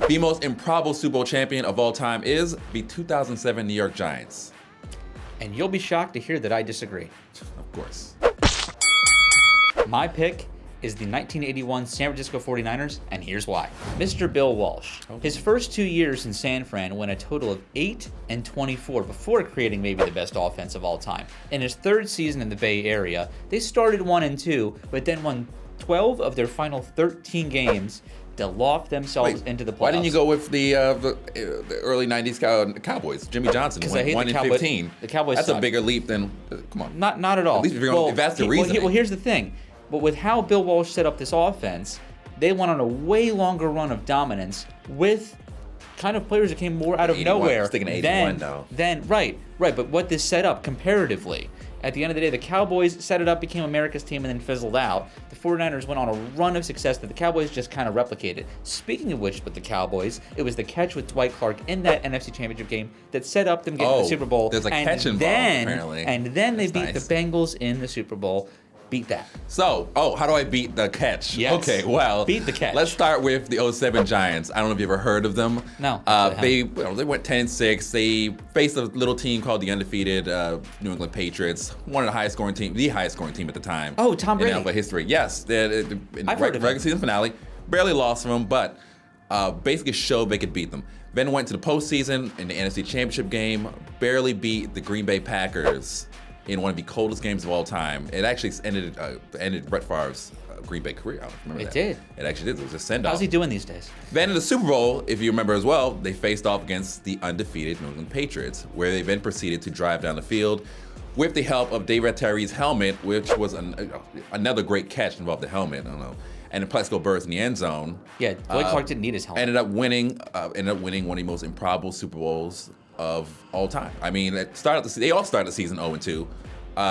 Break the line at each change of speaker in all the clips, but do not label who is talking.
The most improbable Super Bowl champion of all time is the 2007 New York Giants.
And you'll be shocked to hear that I disagree.
Of course.
My pick is the 1981 San Francisco 49ers, and here's why. Mr. Bill Walsh. His first 2 years in San Fran went a total of 8-24 before creating maybe the best offense of all time. In his third season in the Bay Area, they started 1-2, but then won 12 of their final 13 games to lock themselves into the playoffs.
Why didn't you go with the early 90s Cowboys? Jimmy Johnson went 1-15.
The Cowboys
That's
suck.
a bigger leap than, come on.
Not at all.
At least if that's the reason.
Well, here's the thing. But with how Bill Walsh set up this offense, they went on a way longer run of dominance with kind of players that came more out of
81,
nowhere
sticking to 81 though.
Right. But what this set up comparatively, at the end of the day, the Cowboys set it up, became America's team, and then fizzled out. The 49ers went on a run of success that the Cowboys just kind of replicated. Speaking of which, with the Cowboys, it was the catch with Dwight Clark in that NFC Championship game that set up them getting the Super Bowl.
There's a catch involved, apparently.
And then they beat
nice.
the Bengals in the Super Bowl. Beat that.
So, how do I beat the catch?
Yes.
Okay, well,
Beat the catch.
Let's start with the 07 Giants. I don't know if you ever heard of them.
No.
They went 10-6. They faced a little team called the undefeated New England Patriots, one of the highest scoring team at the time.
Oh, Tom Brady.
In NFL history. Yes, in
I've
the
heard of
regular
him.
season finale, barely lost from them, but basically showed they could beat them. Then went to the postseason in the NFC Championship game, barely beat the Green Bay Packers in one of the coldest games of all time. It actually ended Brett Favre's Green Bay career. I don't remember that.
It did.
It actually did. It was a send-off.
How's he doing these days?
Then in the Super Bowl, if you remember as well, they faced off against the undefeated New England Patriots, where they then proceeded to drive down the field with the help of David Terry's helmet, which was another great catch involved the helmet. I don't know. And the Plexico burst in the end zone.
Yeah, Dwight Clark didn't need his helmet.
Ended up winning one of the most improbable Super Bowls of all time. I mean, they all started the season 0-2.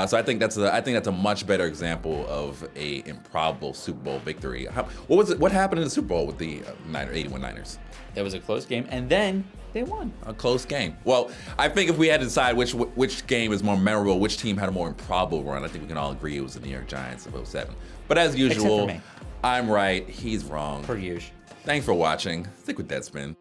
So I think that's a much better example of a improbable Super Bowl victory. What happened in the Super Bowl with the 81 Niners?
That was a close game, and then they won.
A close game. Well, I think if we had to decide which game is more memorable, which team had a more improbable run, I think we can all agree it was the New York Giants of 07. But as usual,
Except for me.
I'm right, he's wrong.
Per usual.
Thanks for watching. Stick with Deadspin.